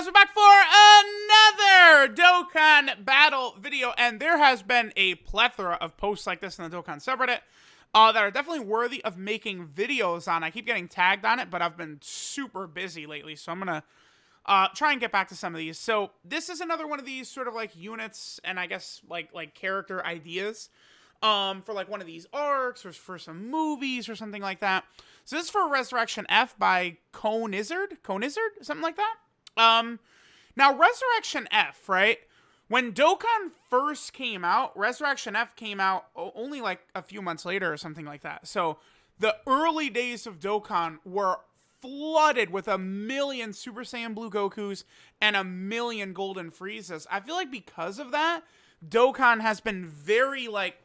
guys, we're back for another Dokkan battle video, and there has been a plethora of posts like this in the Dokkan subreddit that are definitely worthy of making videos on. I keep getting tagged on it, but I've been super busy lately, so I'm gonna try and get back to some of these. So this is another one of these sort of like units and I guess like character ideas for like one of these arcs or for some movies or something like that. So this is for Resurrection F by Conizard, something like that. Now Resurrection F, right? When Dokkan first came out, Resurrection F came out only like a few months later or something like that. So the early days of Dokkan were flooded with a million Super Saiyan Blue Gokus and a million Golden Friezas. I feel like because of that, Dokkan has been very like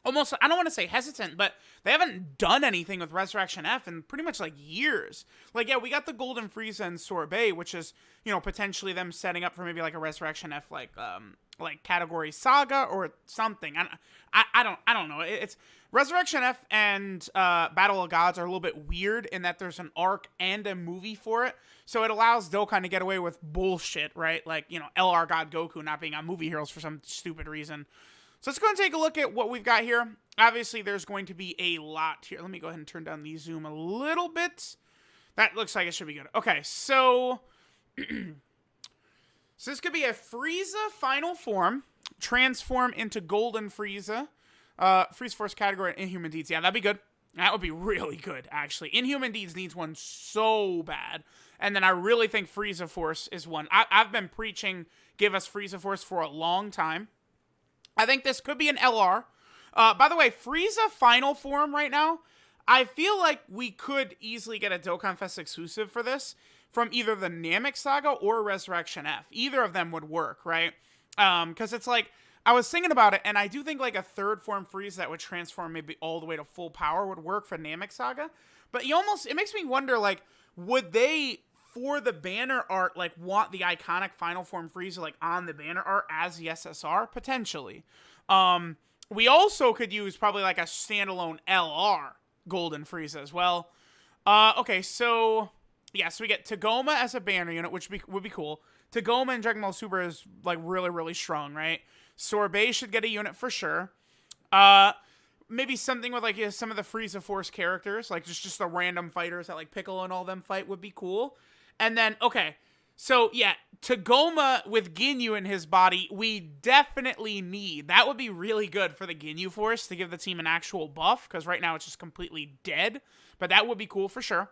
almost, I don't want to say hesitant, but they haven't done anything with Resurrection F in pretty much like years. Like, yeah, we got the Golden Frieza and Sorbet, which is, you know, potentially them setting up for maybe like a Resurrection F like category saga or something. I don't know. It's Resurrection F and Battle of Gods are a little bit weird in that there's an arc and a movie for it. So it allows Dokkan to get away with bullshit, right? Like, you know, LR God Goku not being on movie heroes for some stupid reason. So let's go and take a look at what we've got here. Obviously, there's going to be a lot here. Let me go ahead and turn down the zoom a little bit. That looks like it should be good. Okay, so so this could be a Frieza final form, transform into Golden Frieza. Frieza Force category, Inhuman Deeds. Yeah, that'd be good. That would be really good, actually. Inhuman Deeds needs one so bad. And then I really think Frieza Force is one. I've been preaching, give us Frieza Force for a long time. I think this could be an LR. By the way, Frieza final form right now, I feel like we could easily get a Dokkan Fest exclusive for this from either the Namek Saga or Resurrection F. Either of them would work, right? Because it's like, I was thinking about it, and I do think like a third form Frieza that would transform maybe all the way to full power would work for Namek Saga. But it makes me wonder, like, would they, for the banner art, like, want the iconic final form Frieza, like, on the banner art as the SSR? Potentially. We also could use probably, like, a standalone LR Golden Frieza as well. Okay, so, yeah, so we get Tagoma as a banner unit, which would be cool. Tagoma and Dragon Ball Super is, like, really, really strong, right? Sorbet should get a unit for sure. Maybe something with, like, some of the Frieza Force characters, like, just the random fighters that, like, Piccolo and all them fight would be cool. And then, okay, so, yeah, Tagoma with Ginyu in his body, we definitely need. That would be really good for the Ginyu Force to give the team an actual buff, because right now it's just completely dead. But that would be cool for sure.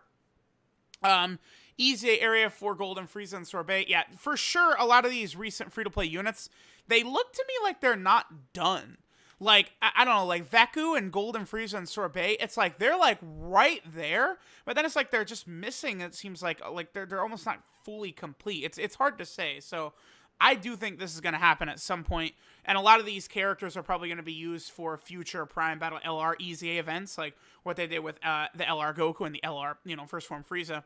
Easy area for Golden Frieza and Sorbet. Yeah, for sure, a lot of these recent free-to-play units, they look to me like they're not done. Like, I don't know, like Veku and Golden Frieza and Sorbet, it's like they're like right there, but then it's like they're just missing. It seems like they're almost not fully complete. It's hard to say. So I do think this is going to happen at some point, and a lot of these characters are probably going to be used for future Prime Battle LR EZA events, like what they did with the LR Goku and the LR, you know, First Form Frieza.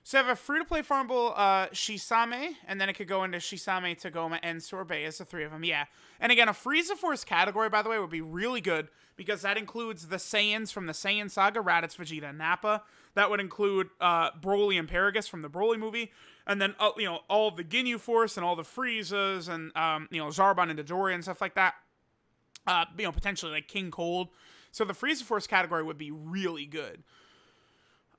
So I have a free-to-play farmable Shisame, and then it could go into Shisame, Tagoma, and Sorbet as the three of them, yeah. And again, a Frieza Force category, by the way, would be really good, because that includes the Saiyans from the Saiyan Saga, Raditz, Vegeta, and Nappa. That would include Broly and Paragus from the Broly movie, and then, you know, all of the Ginyu Force and all the Friezas, and, you know, Zarbon and Dodoria and stuff like that. You know, potentially, like, King Cold. So the Frieza Force category would be really good.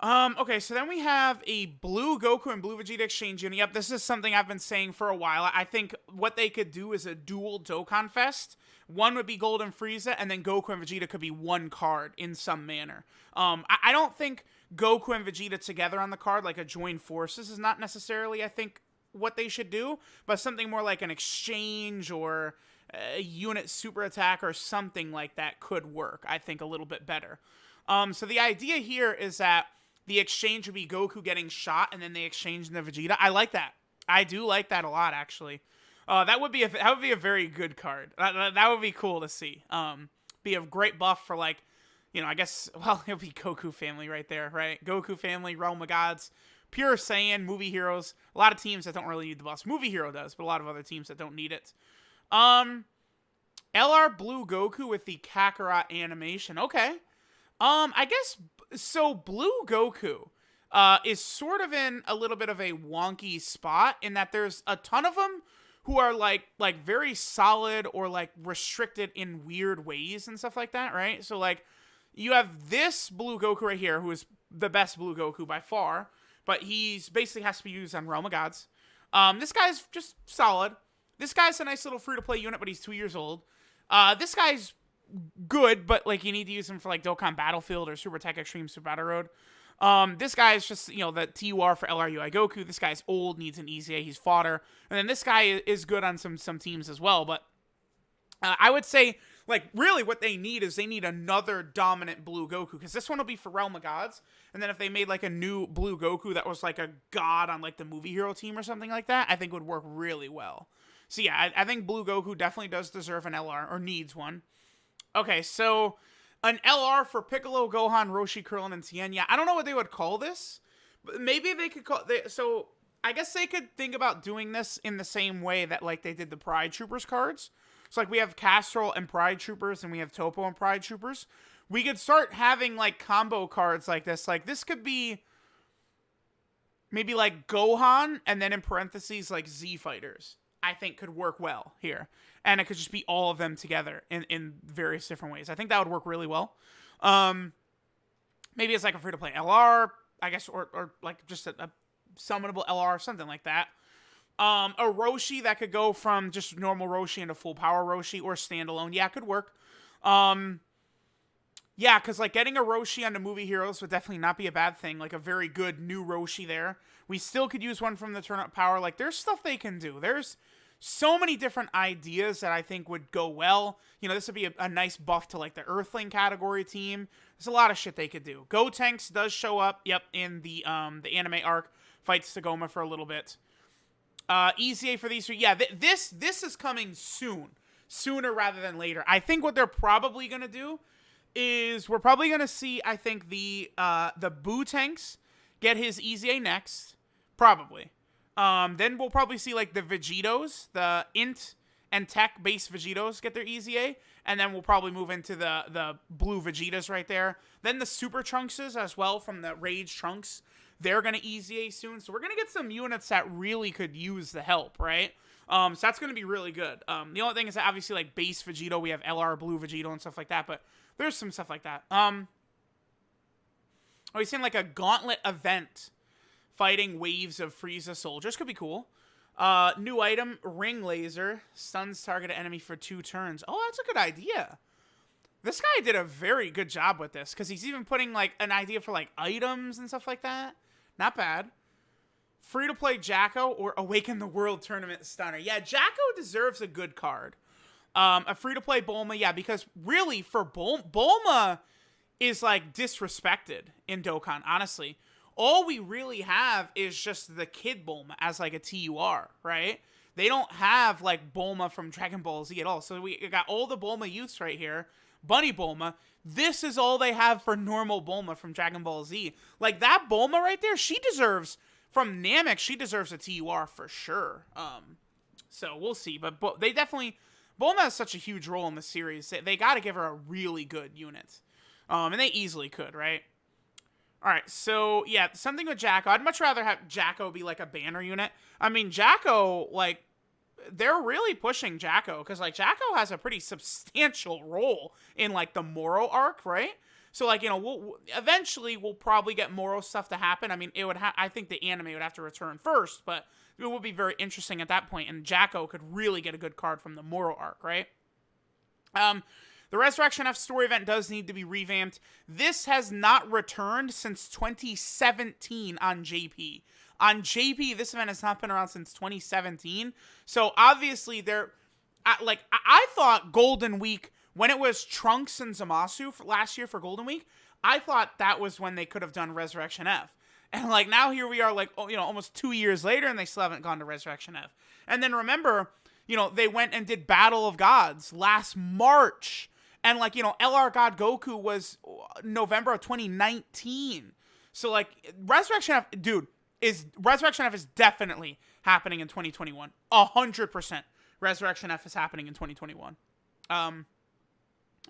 Okay, so then we have a Blue Goku and Blue Vegeta exchange unit. Yep, this is something I've been saying for a while. I think what they could do is a dual Dokkan Fest. One would be Golden Frieza, and then Goku and Vegeta could be one card in some manner. I don't think Goku and Vegeta together on the card, like a joined forces, is not necessarily, I think, what they should do, but something more like an exchange or a unit super attack or something like that could work, I think, a little bit better. So the idea here is that the exchange would be Goku getting shot, and then they exchange into Vegeta. I like that. I do like that a lot, actually. That would be a very good card. That would be cool to see. Be a great buff for, like, you know, I guess, well, it would be Goku family right there, right? Goku family, Realm of Gods, Pure Saiyan, movie heroes. A lot of teams that don't really need the buffs. Movie hero does, but a lot of other teams that don't need it. LR Blue Goku with the Kakarot animation. Okay. I guess, so Blue Goku, is sort of in a little bit of a wonky spot in that there's a ton of them who are like very solid or like restricted in weird ways and stuff like that, right? So like you have this blue Goku right here, who is the best blue Goku by far, but he's basically has to be used on Realm of Gods. This guy's just solid. This guy's a nice little free-to-play unit, but he's 2 years old. This guy's good, but like you need to use him for like Dokkan Battlefield or Super Tech Extreme Super Battle Road. This guy is just, the TUR for LRUI Goku. This guy's old, needs an EZA, he's fodder. And then this guy is good on some teams as well, but I would say, like, really what they need is they need another dominant blue Goku, because this one will be for Realm of Gods, and then if they made, like, a new blue Goku that was, like, a god on, like, the movie hero team or something like that, I think would work really well. So, yeah, I think blue Goku definitely does deserve an LR, or needs one. Okay, so an LR for Piccolo, Gohan, Roshi, Krillin, and Tien. Yeah, I don't know what they would call this, but maybe they could call... So, I guess they could think about doing this in the same way that, like, they did the Pride Troopers cards. So, like, we have Castrol and Pride Troopers, and we have Topo and Pride Troopers. We could start having, like, combo cards like this. Like, this could be maybe, like, Gohan, and then in parentheses, like, Z Fighters. I think could work well here. And it could just be all of them together in various different ways. I think that would work really well. Maybe it's, like, a free-to-play LR, I guess, or like, just a summonable LR, something like that. A Roshi that could go from just normal Roshi into full power Roshi or standalone. Yeah, it could work. Yeah, because like getting a Roshi onto movie heroes would definitely not be a bad thing. Like a very good new Roshi there. We still could use one from the turn up power. Like there's stuff they can do. There's so many different ideas that I think would go well. This would be a nice buff to like the Earthling category team. There's a lot of shit they could do. Gotenks does show up. Yep, in the anime arc. Fights Sagoma for a little bit. EZA for these three. Yeah, this is coming soon. Sooner rather than later. I think what they're probably going to do is we're probably going to see, I think, the Boo Tanks get his EZA next. Probably. Then we'll probably see, like, the Vegetos, the Int and Tech base Vegetos get their EZA. And then we'll probably move into the blue Vegetas right there. Then the Super Trunkses as well from the Rage Trunks. They're going to EZA soon. So we're going to get some units that really could use the help, right? So that's going to be really good. The only thing is that obviously like base Vegito, we have LR Blue Vegito and stuff like that. But there's some stuff like that. We've seen like a gauntlet event fighting waves of Frieza soldiers. Could be cool. New item, Ring Laser. Stuns targeted enemy for 2 turns. Oh, that's a good idea. This guy did a very good job with this. Because he's even putting like an idea for like items and stuff like that. Not bad. Free-to-play Jacko or Awaken the World Tournament Stunner. Yeah, Jacko deserves a good card. A free-to-play Bulma, yeah, because really for Bulma is like disrespected in Dokkan, honestly. All we really have is just the Kid Bulma as like a TUR, right? They don't have like Bulma from Dragon Ball Z at all. So we got all the Bulma youths right here. Bunny Bulma. This is all they have for normal Bulma from Dragon Ball Z. Like that Bulma right there, she deserves, from Namek, she deserves a TUR for sure. So we'll see. But they definitely, Bulma has such a huge role in the series. They got to give her a really good unit. And they easily could, right? Alright, so, yeah, something with Jacko. I'd much rather have Jacko be, like, a banner unit. I mean, Jacko, like, they're really pushing Jacko, because, like, Jacko has a pretty substantial role in, like, the Moro arc, right? So, like, eventually we'll probably get Moro stuff to happen. I mean, it would I think the anime would have to return first, but it would be very interesting at that point, and Jacko could really get a good card from the Moro arc, right? The Resurrection F story event does need to be revamped. This has not returned since 2017 on JP. On JP, this event has not been around since 2017. So obviously, I thought Golden Week, when it was Trunks and Zamasu for last year for Golden Week, I thought that was when they could have done Resurrection F. And like now here we are, like, almost 2 years later, and they still haven't gone to Resurrection F. And then remember, they went and did Battle of Gods last March. And, like, LR God Goku was November of 2019. So, like, Resurrection F, dude, Resurrection F is definitely happening in 2021. 100% Resurrection F is happening in 2021.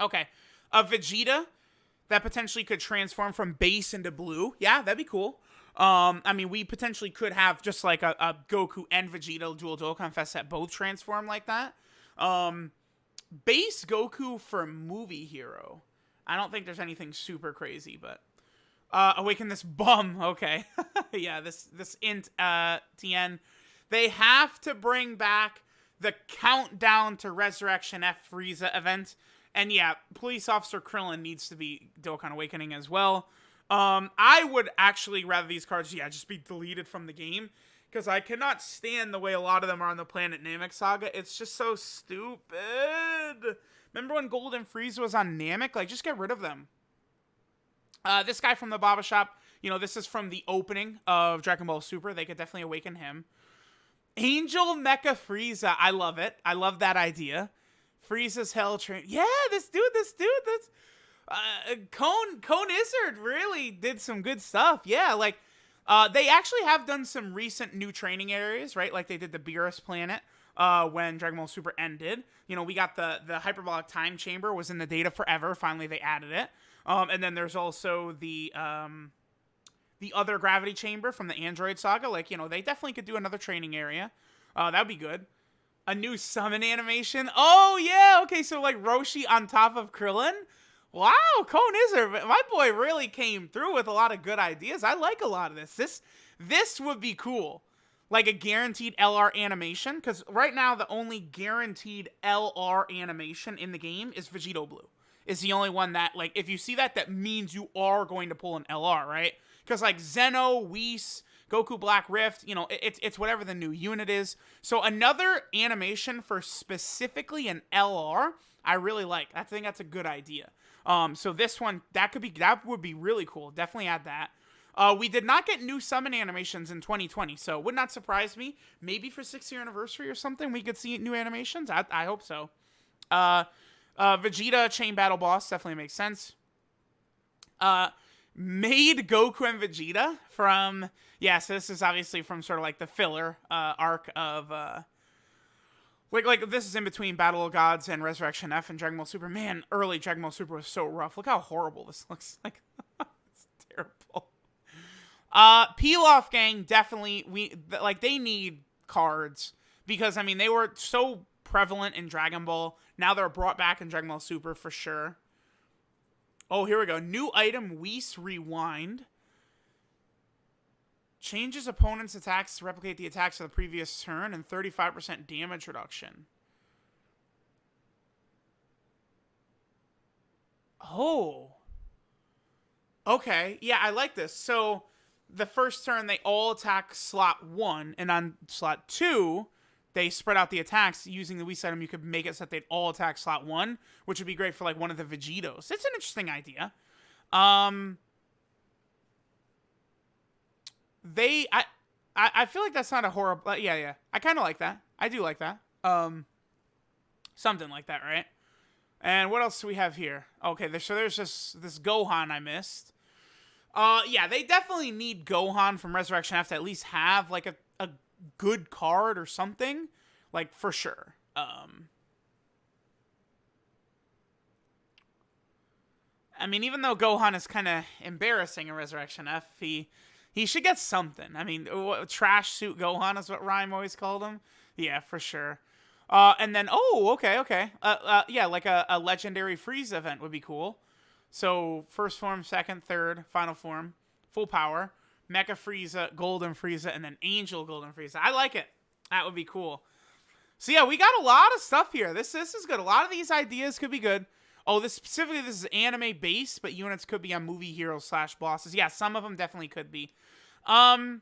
Okay. A Vegeta that potentially could transform from base into blue. Yeah, that'd be cool. I mean, we potentially could have just like a Goku and Vegeta dual Dokkan Fest that both transform like that. Base Goku for movie hero. I don't think there's anything super crazy, but awaken this bum. Okay. Yeah, this int Tien. They have to bring back the Countdown to Resurrection F Frieza event. And yeah, Police Officer Krillin needs to be Dokkan Awakening as well. I would actually rather these cards, just be deleted from the game. Because I cannot stand the way a lot of them are on the Planet Namek Saga. It's just so stupid. Remember when Golden Frieza was on Namek? Like, just get rid of them. This guy from the Baba Shop, this is from the opening of Dragon Ball Super. They could definitely awaken him. Angel Mecha Frieza. I love it. I love that idea. Frieza's Hell Train. Yeah, this dude. Cone Izzard really did some good stuff. Yeah, like, they actually have done some recent new training areas, right? Like they did the Beerus planet when Dragon Ball Super ended. We got the Hyperbolic Time Chamber was in the data forever. Finally, they added it. And then there's also the other Gravity Chamber from the Android Saga. Like, they definitely could do another training area. That would be good. A new summon animation. Oh, yeah. Okay, so like Roshi on top of Krillin. Wow, Cone Izzard. My boy really came through with a lot of good ideas. I like a lot of this. This would be cool. Like a guaranteed LR animation. Because right now, the only guaranteed LR animation in the game is Vegito Blue. Is the only one that, like, if you see that, that means you are going to pull an LR, right? Because, like, Zeno, Whis, Goku Black Rift, it's whatever the new unit is. So another animation for specifically an LR, I really like. I think that's a good idea. So this one, that would be really cool. Definitely add that. We did not get new summon animations in 2020, so it would not surprise me. Maybe for 6th year anniversary or something, we could see new animations. I hope so. Vegeta Chain Battle Boss definitely makes sense. Made Goku and Vegeta from, so this is obviously from sort of like the filler arc of, like this is in between Battle of Gods and Resurrection F and Dragon Ball Super. Man, early Dragon Ball Super was so rough. Look how horrible this looks like. It's terrible. Peel-Off Gang, definitely, they need cards. Because, I mean, they were so prevalent in Dragon Ball. Now they're brought back in Dragon Ball Super for sure. Oh, here we go. New item, Whis Rewind. Changes opponent's attacks to replicate the attacks of the previous turn and 35% damage reduction. Oh. Okay. Yeah, I like this. So, the first turn, they all attack slot 1, and on slot 2, they spread out the attacks. Using the Whis item, you could make it so that they'd all attack slot 1, which would be great for, like, one of the Vegetos. It's an interesting idea. I feel like that's not a horrible... yeah. I kind of like that. I do like that. Something like that, right? And what else do we have here? Okay, so there's just this Gohan I missed. Yeah, they definitely need Gohan from Resurrection F to at least have, like, a good card or something. Like, for sure. I mean, even though Gohan is kind of embarrassing in Resurrection F, he should get something. I mean, Trash Suit Gohan is what Rhyme always called him. Yeah, for sure. And then, okay. Yeah, like a Legendary Frieza event would be cool. So, first form, second, third, final form, full power, Mecha Frieza, Golden Frieza, and then Angel Golden Frieza. I like it. That would be cool. So, yeah, we got a lot of stuff here. This is good. A lot of these ideas could be good. Oh, this is anime-based, but units could be on movie heroes / bosses. Yeah, some of them definitely could be. I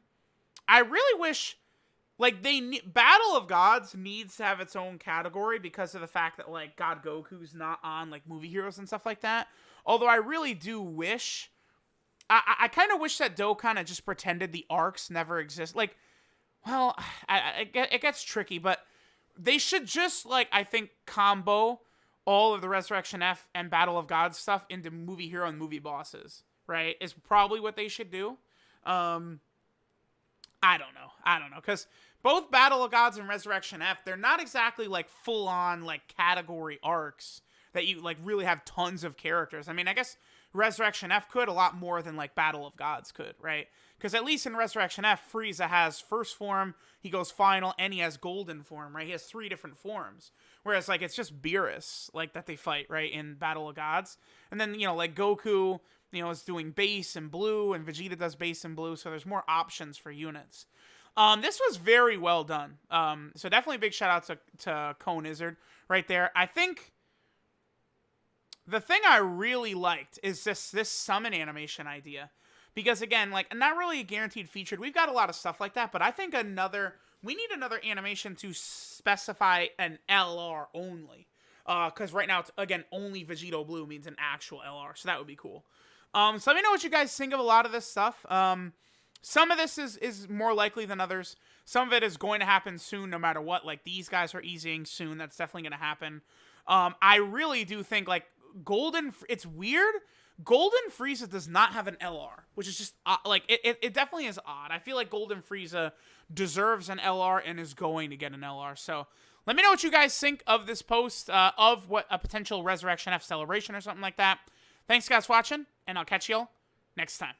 really wish... Like, Battle of Gods needs to have its own category because of the fact that, like, God Goku's not on, like, movie heroes and stuff like that. Although I really do wish... I kind of wish that Dokkan just pretended the arcs never exist. Like, well, it gets tricky, but they should just, like, I think, combo all of the Resurrection F and Battle of Gods stuff into movie hero and movie bosses, right? Is probably what they should do. I don't know, because both Battle of Gods and Resurrection F, they're not exactly, like, full-on, like, category arcs that you, like, really have tons of characters. I mean, I guess Resurrection F could a lot more than like Battle of Gods could, right? Because at least in Resurrection F, Frieza has first form, he goes final, and he has golden form, right? He has 3 different forms. Whereas like it's just Beerus like that they fight, right, in Battle of Gods. And then, you know, like Goku, you know, is doing base and blue, and Vegeta does base and blue, so there's more options for units. This was very well done. So definitely a big shout out to Cone Izzard right there. I think the thing I really liked is this summon animation idea. Because again, like, not really guaranteed featured. We've got a lot of stuff like that, but I think we need another animation to specify an LR only. Because right now, it's, again, only Vegito Blue means an actual LR, so that would be cool. So let me know what you guys think of a lot of this stuff. Some of this is more likely than others. Some of it is going to happen soon no matter what. Like, these guys are easing soon. That's definitely going to happen. I really do think, like, it's weird. Golden Frieza does not have an LR, which is just, like, it definitely is odd. I feel like Golden Frieza deserves an LR and is going to get an LR. So let me know what you guys think of this post, of what a potential Resurrection F celebration or something like that. Thanks, guys, for watching, and I'll catch y'all next time.